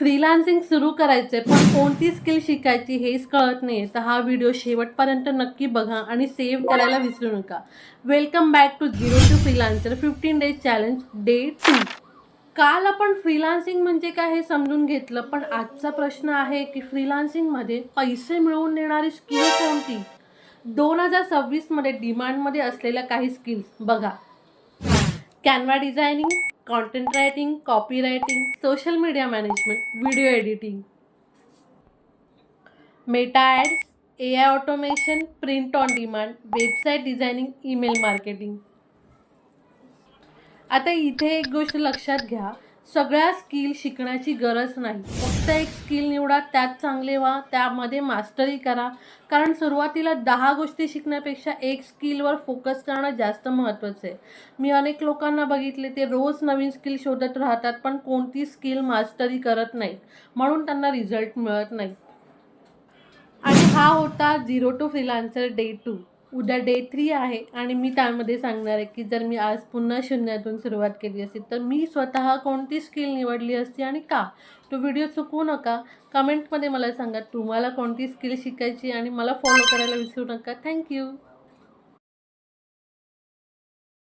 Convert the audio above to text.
Freelancing सुरू करायचं आहे पण कोणती स्किल शिकायची हेच कळत नाही तर हा व्हिडिओ शेवटपर्यंत नक्की बघा आणि सेव्ह करायला विसरू नका. Welcome back to zero to freelancer 15 days challenge day 2. काल आपण फ्रीलान्सिंग म्हणजे काय हे समजून घेतलं, पण आजचा प्रश्न आहे की फ्रीलान्सिंगमध्ये पैसे मिळवून देणारी स्किल कोणती. 2026मध्ये डिमांडमध्ये असलेल्या काही स्किल्स बघा. Canva designing, content writing, copy writing, social media management, video editing, Meta ads, AI automation, print on demand, website designing, email marketing. आता इथे एक गोष्ट लक्षात घ्या, सगळ्या स्किल शिकण्याची गरज नाही. फक्त एक स्किल निवडा, त्यात चांगले व्हा, त्यामध्ये मास्टरी करा. कारण सुरुवातीला 10 गोष्टी शिकण्यापेक्षा एक स्किलवर फोकस करणं जास्त महत्त्वाचं आहे. मी अनेक लोकांना बघितले, ते रोज नवीन स्किल शोधत राहतात पण कोणती स्किल मास्टरी करत नाहीत, म्हणून त्यांना रिझल्ट मिळत नाही. आणि हा होता झिरो टू फ्रीलान्सर डे 2. उद्या डे 3 आहे आणि मी त्यामध्ये सांगणार आहे की जर मी आज पुन्हा शून्यातून सुरुवात केली असती तर मी स्वतः कोणती स्किल निवडली असती आणि का. तो व्हिडिओ चुकवू नका. कमेंटमध्ये मला सांगा तुम्हाला कोणती स्किल शिकायची आणि मला फॉलो करायला विसरू नका. थँक्यू.